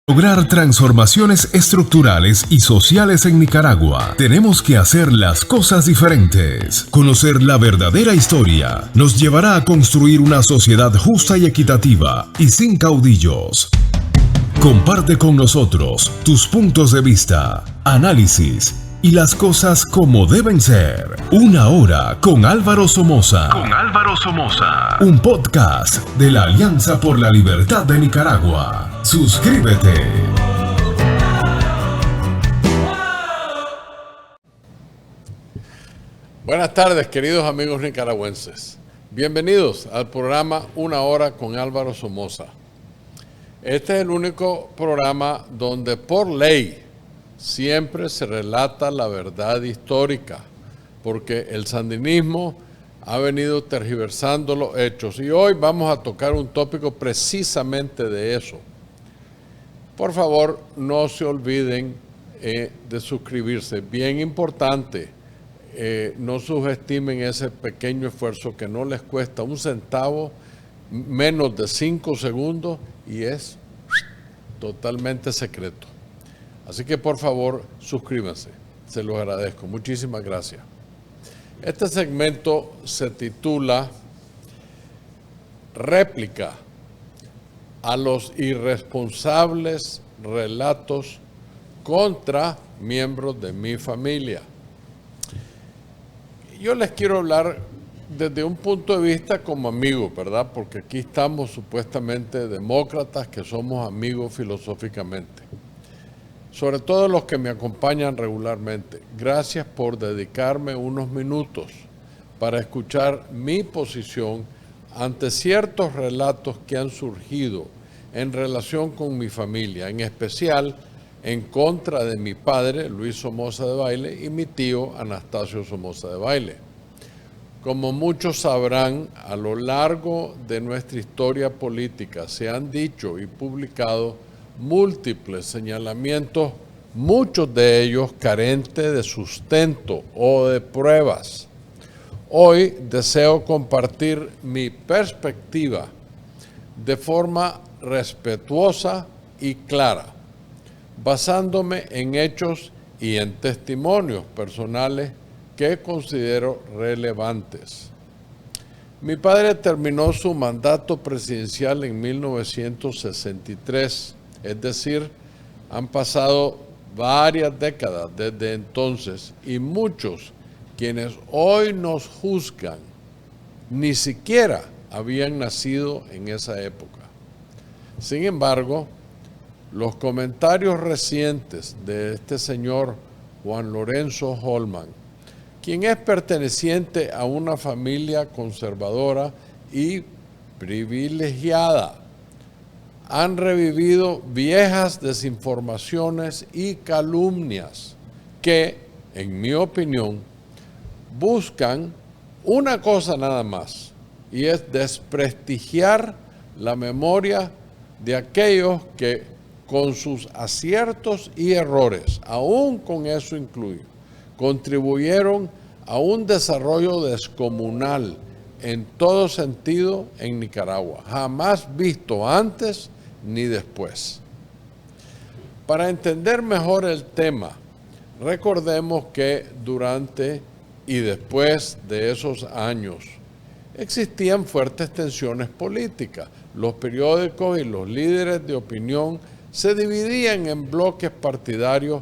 Lograr transformaciones estructurales y sociales en Nicaragua, tenemos que hacer las cosas diferentes. Conocer la verdadera historia nos llevará a construir una sociedad justa y equitativa y sin caudillos. Comparte con nosotros tus puntos de vista, análisis y las cosas como deben ser. Una hora con Álvaro Somoza. Un podcast de la Alianza por la Libertad de Nicaragua. Suscríbete. Buenas tardes, queridos amigos nicaragüenses. Bienvenidos al programa Una Hora con Álvaro Somoza. Este es el único programa donde por ley siempre se relata la verdad histórica, porque el sandinismo ha venido tergiversando los hechos y hoy vamos a tocar un tópico precisamente de eso. Por favor, no se olviden de suscribirse, bien importante. No subestimen ese pequeño esfuerzo que no les cuesta un centavo, menos de 5 segundos y es totalmente secreto. Así que por favor suscríbanse, se los agradezco, muchísimas gracias. Este segmento se titula Réplica a los irresponsables relatos contra miembros de mi familia. Yo les quiero hablar desde un punto de vista como amigo, ¿verdad? Porque aquí estamos supuestamente demócratas que somos amigos filosóficamente. Sobre todo los que me acompañan regularmente. Gracias por dedicarme unos minutos para escuchar mi posición ante ciertos relatos que han surgido en relación con mi familia, en especial en contra de mi padre, Luis Somoza de Baile, y mi tío, Anastasio Somoza de Baile. Como muchos sabrán, a lo largo de nuestra historia política se han dicho y publicado múltiples señalamientos, muchos de ellos carentes de sustento o de pruebas. Hoy deseo compartir mi perspectiva de forma respetuosa y clara, basándome en hechos y en testimonios personales que considero relevantes. Mi padre terminó su mandato presidencial en 1963, es decir, han pasado varias décadas desde entonces y muchos quienes hoy nos juzgan ni siquiera habían nacido en esa época. Sin embargo, los comentarios recientes de este señor Juan Lorenzo Holman, quien es perteneciente a una familia conservadora y privilegiada, han revivido viejas desinformaciones y calumnias que, en mi opinión, buscan una cosa nada más, y es desprestigiar la memoria de aquellos que con sus aciertos y errores, aún con eso incluido, contribuyeron a un desarrollo descomunal en todo sentido en Nicaragua, jamás visto antes ni después. Para entender mejor el tema, recordemos que durante y después de esos años existían fuertes tensiones políticas. Los periódicos y los líderes de opinión se dividían en bloques partidarios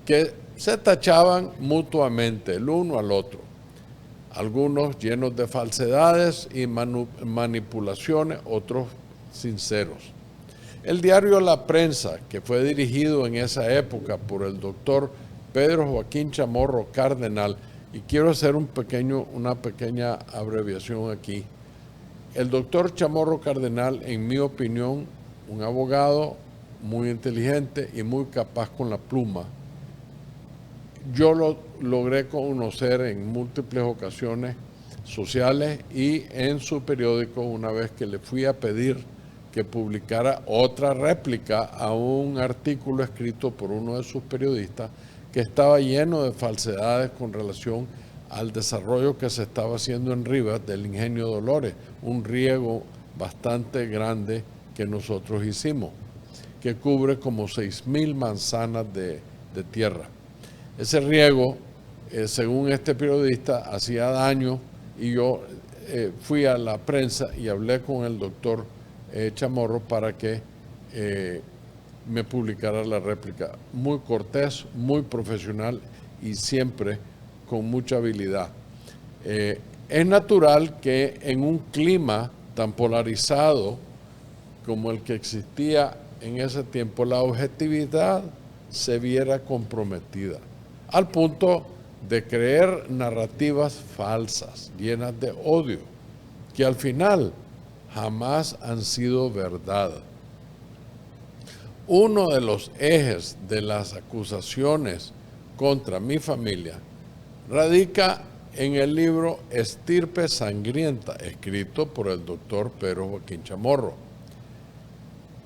que se tachaban mutuamente el uno al otro. Algunos llenos de falsedades y manipulaciones, otros sinceros. El diario La Prensa, que fue dirigido en esa época por el doctor Pedro Joaquín Chamorro Cardenal, y quiero hacer una pequeña abreviación aquí. El doctor Chamorro Cardenal, en mi opinión, un abogado muy inteligente y muy capaz con la pluma. Yo lo logré conocer en múltiples ocasiones sociales y en su periódico una vez que le fui a pedir que publicara otra réplica a un artículo escrito por uno de sus periodistas que estaba lleno de falsedades con relación al desarrollo que se estaba haciendo en Rivas del Ingenio Dolores, un riego bastante grande que nosotros hicimos. que cubre como 6,000 manzanas de tierra. Ese riego, según este periodista, hacía daño y yo fui a la prensa y hablé con el doctor Chamorro para que me publicara la réplica. Muy cortés, muy profesional y siempre con mucha habilidad. Es natural que en un clima tan polarizado como el que existía en ese tiempo, la objetividad se viera comprometida, al punto de creer narrativas falsas, llenas de odio, que al final jamás han sido verdad. Uno de los ejes de las acusaciones contra mi familia radica en el libro Estirpe Sangrienta, escrito por el doctor Pedro Joaquín Chamorro.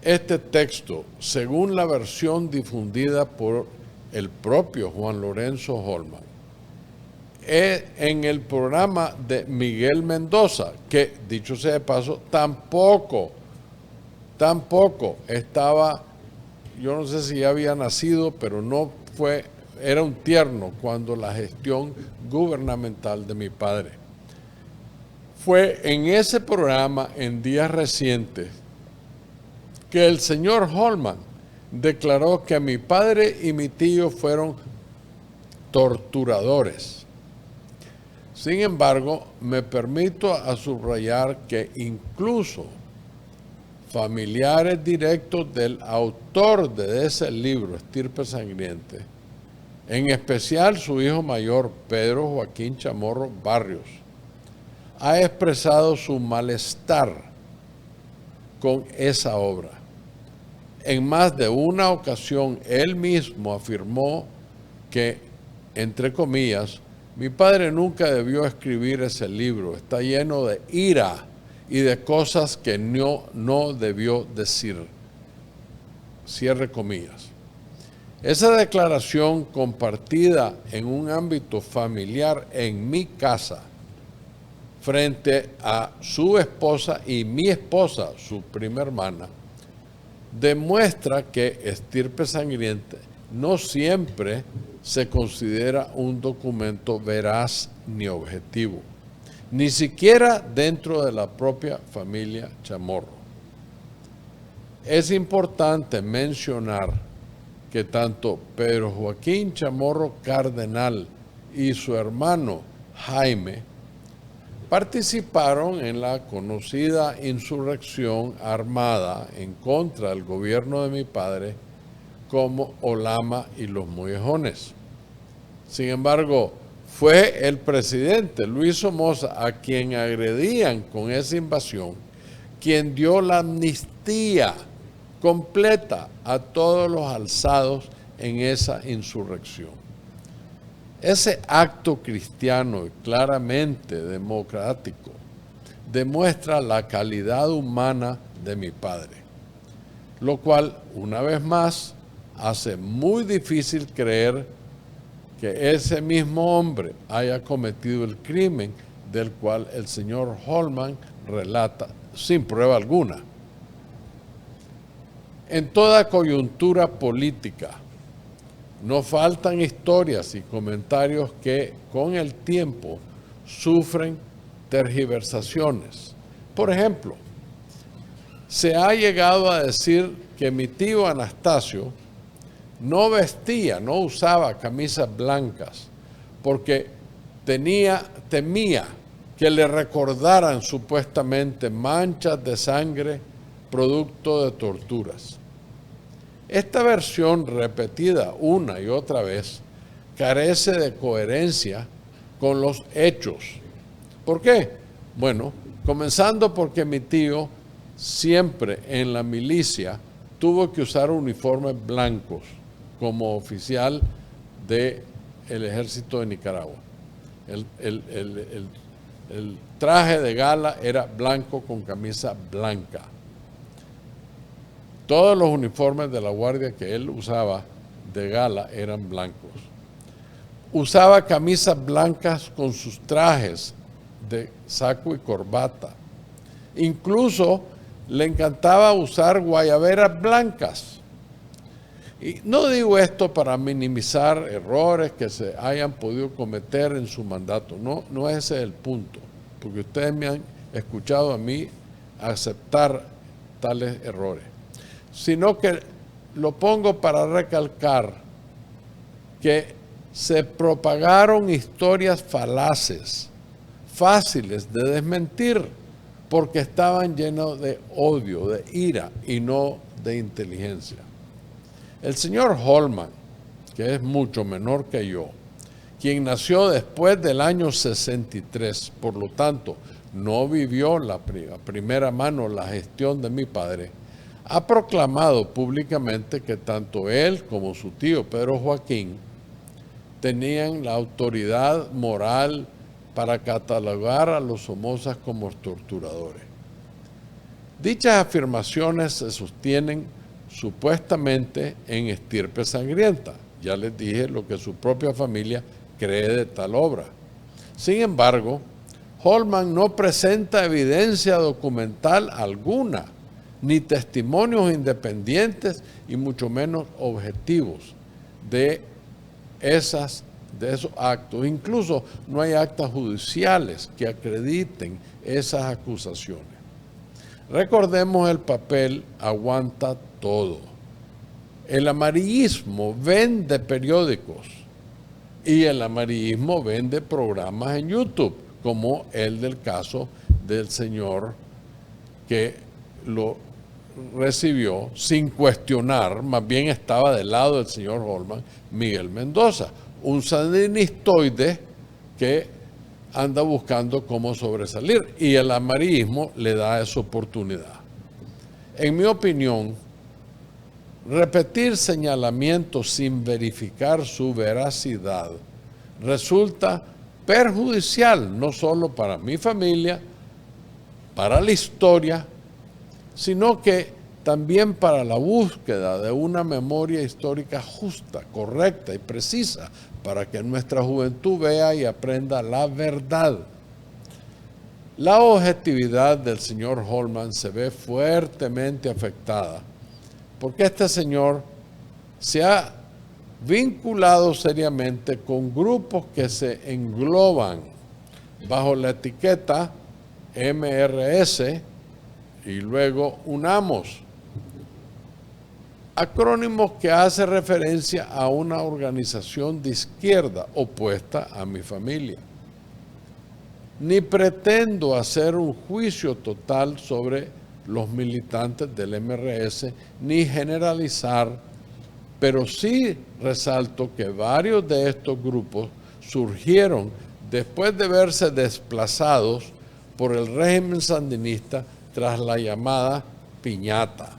Este texto, según la versión difundida por el propio Juan Lorenzo Holman, en el programa de Miguel Mendoza, que, dicho sea de paso, tampoco estaba, yo no sé si ya había nacido, pero no fue, era un tierno cuando la gestión gubernamental de mi padre. Fue en ese programa, en días recientes, que el señor Holman declaró que mi padre y mi tío fueron torturadores. Sin embargo, me permito a subrayar que incluso familiares directos del autor de ese libro, Estirpe Sangrienta, en especial su hijo mayor, Pedro Joaquín Chamorro Barrios, ha expresado su malestar con esa obra. En más de una ocasión, él mismo afirmó que, entre comillas, mi padre nunca debió escribir ese libro, está lleno de ira y de cosas que no debió decir. Cierre comillas. Esa declaración compartida en un ámbito familiar en mi casa, frente a su esposa y mi esposa, su prima hermana, demuestra que Estirpe Sangrienta no siempre se considera un documento veraz ni objetivo, ni siquiera dentro de la propia familia Chamorro. Es importante mencionar que tanto Pedro Joaquín Chamorro Cardenal y su hermano Jaime participaron en la conocida insurrección armada en contra del gobierno de mi padre como Olama y los Mollejones. Sin embargo, fue el presidente Luis Somoza, a quien agredían con esa invasión, quien dio la amnistía completa a todos los alzados en esa insurrección. Ese acto cristiano y claramente democrático demuestra la calidad humana de mi padre, lo cual, una vez más, hace muy difícil creer que ese mismo hombre haya cometido el crimen del cual el señor Holman relata sin prueba alguna. En toda coyuntura política, no faltan historias y comentarios que con el tiempo sufren tergiversaciones. Por ejemplo, se ha llegado a decir que mi tío Anastasio no usaba camisas blancas porque temía que le recordaran supuestamente manchas de sangre producto de torturas. Esta versión, repetida una y otra vez, carece de coherencia con los hechos. ¿Por qué? Bueno, comenzando porque mi tío siempre en la milicia tuvo que usar uniformes blancos como oficial del ejército de Nicaragua. El traje de gala era blanco con camisa blanca. Todos los uniformes de la guardia que él usaba de gala eran blancos. Usaba camisas blancas con sus trajes de saco y corbata. Incluso le encantaba usar guayaberas blancas. Y no digo esto para minimizar errores que se hayan podido cometer en su mandato, no ese es el punto, porque ustedes me han escuchado a mí aceptar tales errores, sino que lo pongo para recalcar que se propagaron historias falaces, fáciles de desmentir, porque estaban llenos de odio, de ira y no de inteligencia. El señor Holman, que es mucho menor que yo, quien nació después del año 63, por lo tanto, no vivió a primera mano la gestión de mi padre, ha proclamado públicamente que tanto él como su tío Pedro Joaquín tenían la autoridad moral para catalogar a los Somozas como torturadores. Dichas afirmaciones se sostienen supuestamente en estirpe sangrienta. Ya les dije lo que su propia familia cree de tal obra. Sin embargo, Holman no presenta evidencia documental alguna, ni testimonios independientes y mucho menos objetivos de esos actos. Incluso no hay actas judiciales que acrediten esas acusaciones. Recordemos el papel aguanta todo. El amarillismo vende periódicos y el amarillismo vende programas en YouTube, como el del caso del señor que lo recibió sin cuestionar, más bien estaba del lado del señor Holman, Miguel Mendoza, un sandinistoide que anda buscando cómo sobresalir, y el amarillismo le da esa oportunidad. En mi opinión, repetir señalamientos sin verificar su veracidad resulta perjudicial no solo para mi familia, para la historia, sino que también para la búsqueda de una memoria histórica justa, correcta y precisa, para que nuestra juventud vea y aprenda la verdad. La objetividad del señor Holman se ve fuertemente afectada porque este señor se ha vinculado seriamente con grupos que se engloban bajo la etiqueta MRS y luego UNAMOS, acrónimos que hace referencia a una organización de izquierda opuesta a mi familia. Ni pretendo hacer un juicio total sobre los militantes del MRS, ni generalizar, pero sí resalto que varios de estos grupos surgieron después de verse desplazados por el régimen sandinista tras la llamada piñata,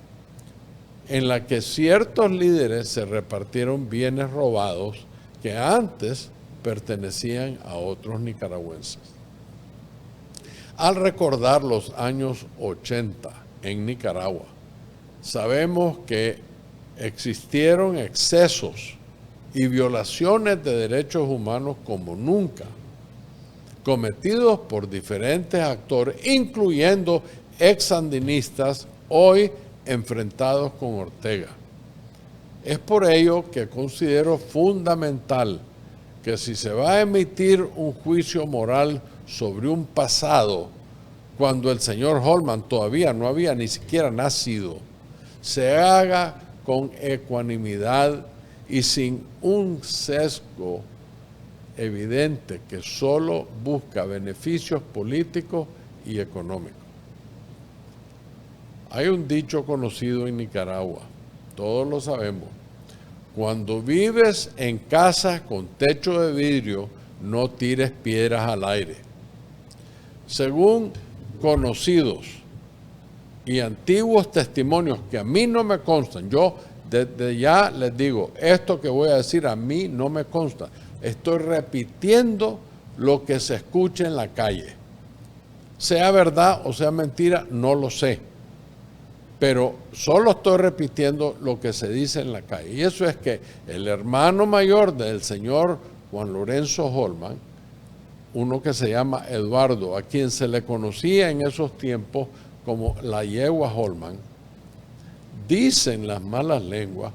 en la que ciertos líderes se repartieron bienes robados que antes pertenecían a otros nicaragüenses. Al recordar los años 80 en Nicaragua, sabemos que existieron excesos y violaciones de derechos humanos como nunca, cometidos por diferentes actores, incluyendo ex-sandinistas hoy enfrentados con Ortega. Es por ello que considero fundamental que si se va a emitir un juicio moral sobre un pasado, cuando el señor Holman todavía no había ni siquiera nacido, se haga con ecuanimidad y sin un sesgo evidente que solo busca beneficios políticos y económicos. Hay un dicho conocido en Nicaragua, todos lo sabemos: cuando vives en casas con techo de vidrio, no tires piedras al aire. Según conocidos y antiguos testimonios que a mí no me constan, yo desde ya les digo, esto que voy a decir a mí no me consta, estoy repitiendo lo que se escucha en la calle. Sea verdad o sea mentira, no lo sé, pero solo estoy repitiendo lo que se dice en la calle. Y eso es que el hermano mayor del señor Juan Lorenzo Holman, uno que se llama Eduardo, a quien se le conocía en esos tiempos como la yegua Holman, dicen las malas lenguas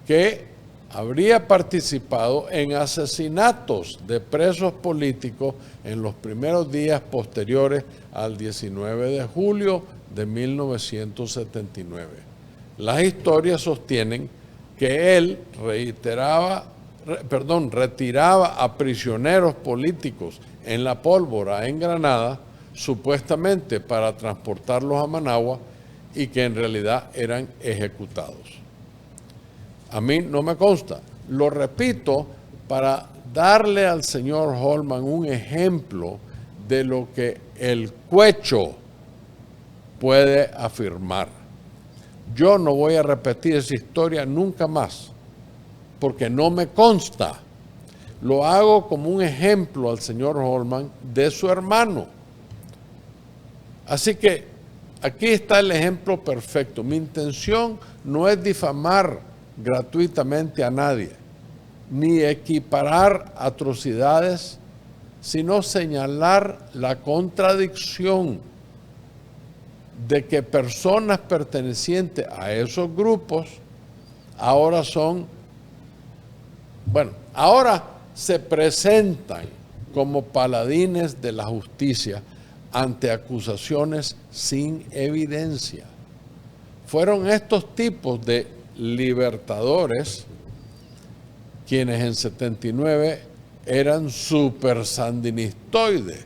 que habría participado en asesinatos de presos políticos en los primeros días posteriores al 19 de julio de 1979. Las historias sostienen que él retiraba a prisioneros políticos en la pólvora en Granada, supuestamente para transportarlos a Managua, y que en realidad eran ejecutados. A mí no me consta. Lo repito para darle al señor Holman un ejemplo de lo que el Cuecho puede afirmar. Yo no voy a repetir esa historia nunca más, porque no me consta. Lo hago como un ejemplo al señor Holman de su hermano. Así que aquí está el ejemplo perfecto. Mi intención no es difamar gratuitamente a nadie, ni equiparar atrocidades, sino señalar la contradicción de que personas pertenecientes a esos grupos ahora se presentan como paladines de la justicia ante acusaciones sin evidencia. Fueron estos tipos de libertadores quienes en 79 eran super sandinistoides,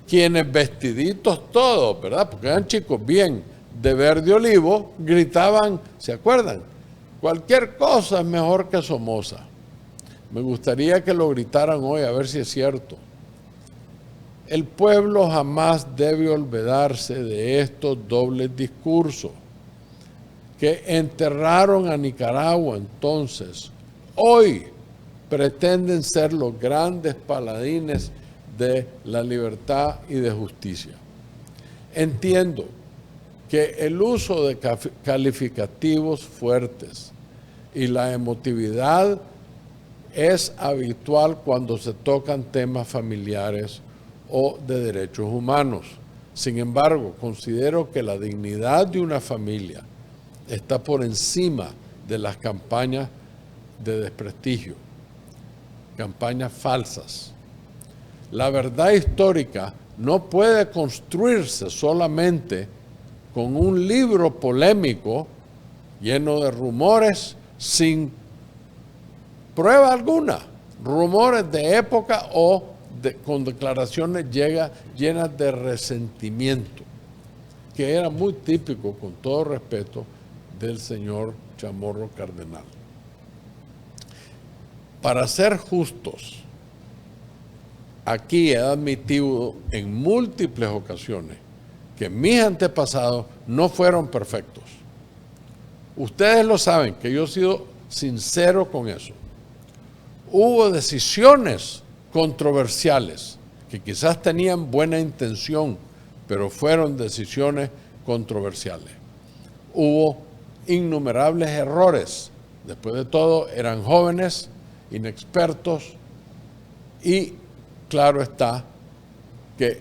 quienes vestiditos todos, ¿verdad? Porque eran chicos bien de verde olivo, gritaban, ¿se acuerdan? Cualquier cosa es mejor que Somoza. Me gustaría que lo gritaran hoy, a ver si es cierto. El pueblo jamás debe olvidarse de estos dobles discursos que enterraron a Nicaragua entonces. Hoy pretenden ser los grandes paladines de la libertad y de justicia. Entiendo que el uso de calificativos fuertes y la emotividad es habitual cuando se tocan temas familiares o de derechos humanos. Sin embargo, considero que la dignidad de una familia está por encima de las campañas de desprestigio, campañas falsas. La verdad histórica no puede construirse solamente con un libro polémico lleno de rumores sin prueba alguna, rumores de época o con declaraciones llenas de resentimiento, que era muy típico, con todo respeto, del señor Chamorro Cardenal. Para ser justos, aquí he admitido en múltiples ocasiones que mis antepasados no fueron perfectos. Ustedes lo saben, que yo he sido sincero con eso. Hubo decisiones controversiales que quizás tenían buena intención, pero fueron decisiones controversiales. Hubo innumerables errores. Después de todo, eran jóvenes, inexpertos, y claro está que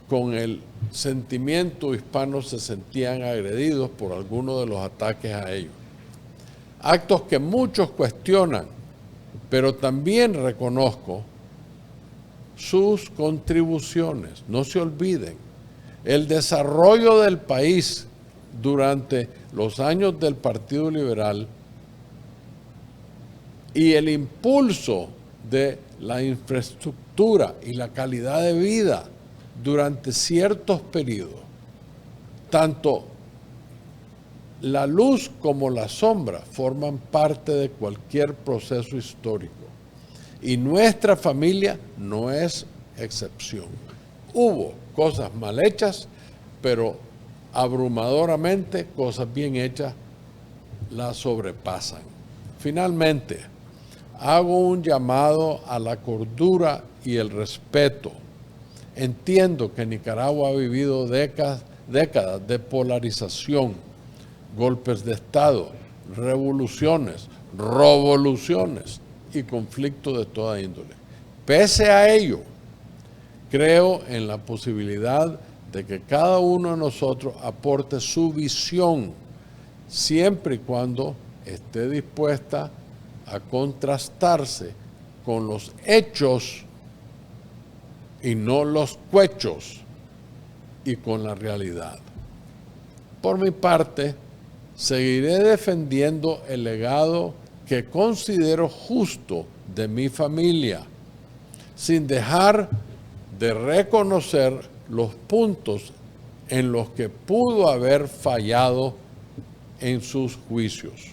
con el sentimiento hispano se sentían agredidos por algunos de los ataques a ellos. Actos que muchos cuestionan, pero también reconozco sus contribuciones. No se olviden, el desarrollo del país durante los años del Partido Liberal y el impulso de la infraestructura y la calidad de vida durante ciertos periodos, tanto la luz como la sombra forman parte de cualquier proceso histórico. Y nuestra familia no es excepción. Hubo cosas mal hechas, pero abrumadoramente cosas bien hechas las sobrepasan. Finalmente, hago un llamado a la cordura y el respeto. Entiendo que Nicaragua ha vivido décadas de polarización, golpes de Estado, revoluciones, y conflictos de toda índole. Pese a ello, creo en la posibilidad de que cada uno de nosotros aporte su visión, siempre y cuando esté dispuesta a contrastarse con los hechos y no los cuechos, y con la realidad. Por mi parte, seguiré defendiendo el legado que considero justo de mi familia, sin dejar de reconocer los puntos en los que pudo haber fallado en sus juicios.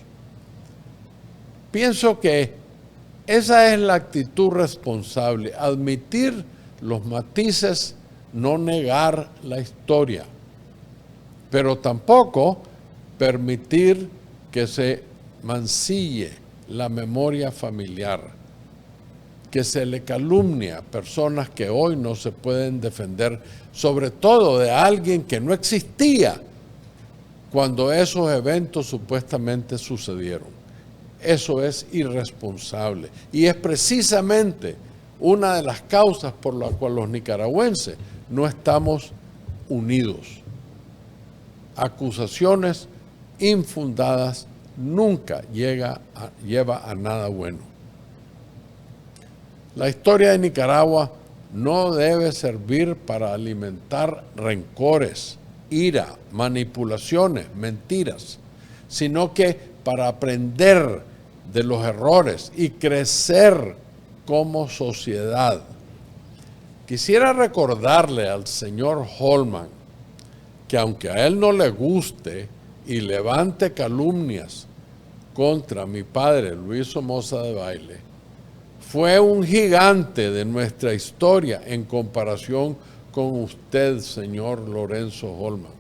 Pienso que esa es la actitud responsable, admitir los matices, no negar la historia, pero tampoco permitir que se mancille la memoria familiar, que se le calumnie a personas que hoy no se pueden defender, sobre todo de alguien que no existía cuando esos eventos supuestamente sucedieron. Eso es irresponsable y es precisamente una de las causas por las cuales los nicaragüenses no estamos unidos. Acusaciones infundadas nunca lleva a nada bueno. La historia de Nicaragua no debe servir para alimentar rencores, ira, manipulaciones, mentiras, sino que para aprender de los errores y crecer como sociedad. Quisiera recordarle al señor Holman que aunque a él no le guste y levante calumnias contra mi padre Luis Somoza Debayle, fue un gigante de nuestra historia en comparación con usted, señor Lorenzo Holman.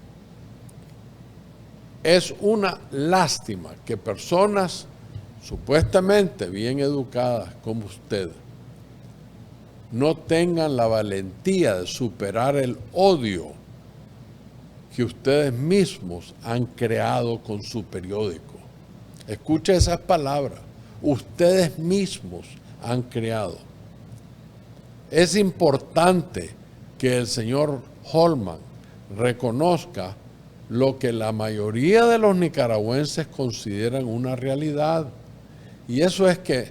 Es una lástima que personas supuestamente bien educadas como usted no tengan la valentía de superar el odio que ustedes mismos han creado con su periódico. Escuche esas palabras, ustedes mismos han creado. Es importante que el señor Holman reconozca lo que la mayoría de los nicaragüenses consideran una realidad, y eso es que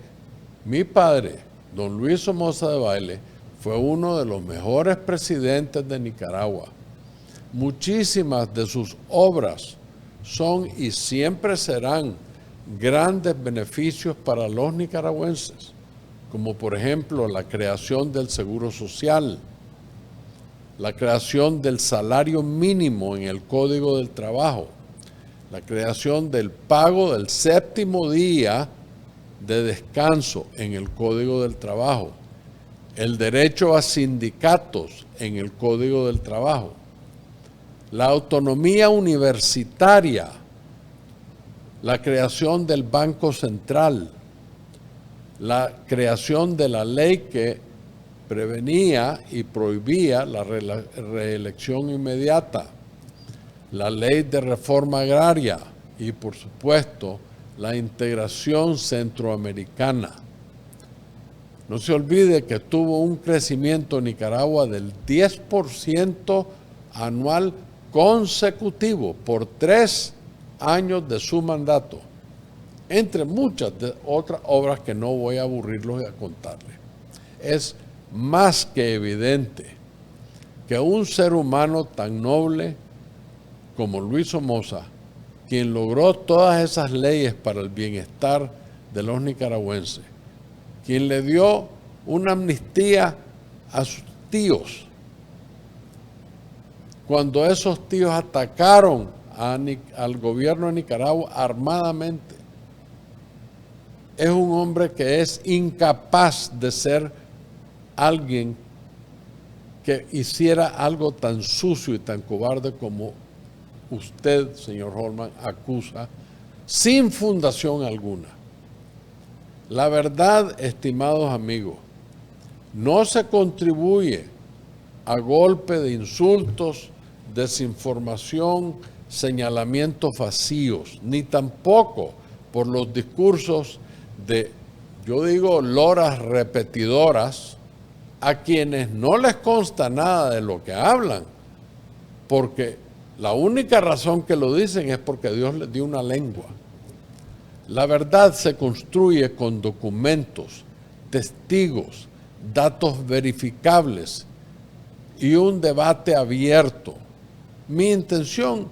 mi padre, don Luis Somoza Debayle, fue uno de los mejores presidentes de Nicaragua. Muchísimas de sus obras son y siempre serán grandes beneficios para los nicaragüenses, como por ejemplo la creación del Seguro Social, la creación del salario mínimo en el Código del Trabajo, la creación del pago del séptimo día de descanso en el Código del Trabajo, el derecho a sindicatos en el Código del Trabajo, la autonomía universitaria, la creación del Banco Central, la creación de la ley que prevenía y prohibía la reelección inmediata, la ley de reforma agraria y, por supuesto, la integración centroamericana. No se olvide que tuvo un crecimiento en Nicaragua del 10% anual consecutivo por 3 años de su mandato, entre muchas de otras obras que no voy a aburrirlos a contarles. Es más que evidente que un ser humano tan noble como Luis Somoza, quien logró todas esas leyes para el bienestar de los nicaragüenses, quien le dio una amnistía a sus tíos, cuando esos tíos atacaron al gobierno de Nicaragua armadamente, es un hombre que es incapaz de ser alguien que hiciera algo tan sucio y tan cobarde como usted, señor Holman, acusa, sin fundación alguna. La verdad, estimados amigos, no se contribuye a golpe de insultos, desinformación, señalamientos vacíos, ni tampoco por los discursos de, yo digo, loras repetidoras, a quienes no les consta nada de lo que hablan, porque la única razón que lo dicen es porque Dios les dio una lengua. La verdad se construye con documentos, testigos, datos verificables y un debate abierto. Mi intención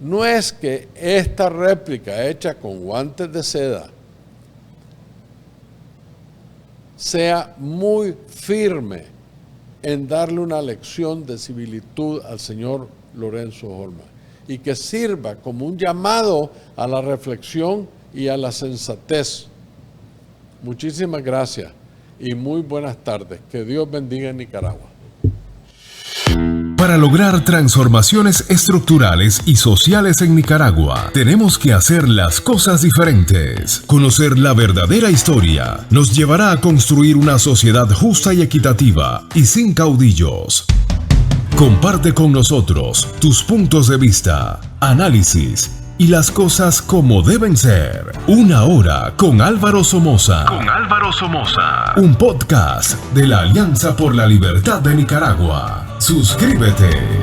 no es que esta réplica hecha con guantes de seda sea muy firme en darle una lección de civilitud al señor Lorenzo Holman y que sirva como un llamado a la reflexión y a la sensatez. Muchísimas gracias y muy buenas tardes. Que Dios bendiga en Nicaragua. Para lograr transformaciones estructurales y sociales en Nicaragua, tenemos que hacer las cosas diferentes. Conocer la verdadera historia nos llevará a construir una sociedad justa y equitativa y sin caudillos. Comparte con nosotros tus puntos de vista, análisis y las cosas como deben ser. Una hora con Álvaro Somoza. Un podcast de la Alianza por la Libertad de Nicaragua. Suscríbete.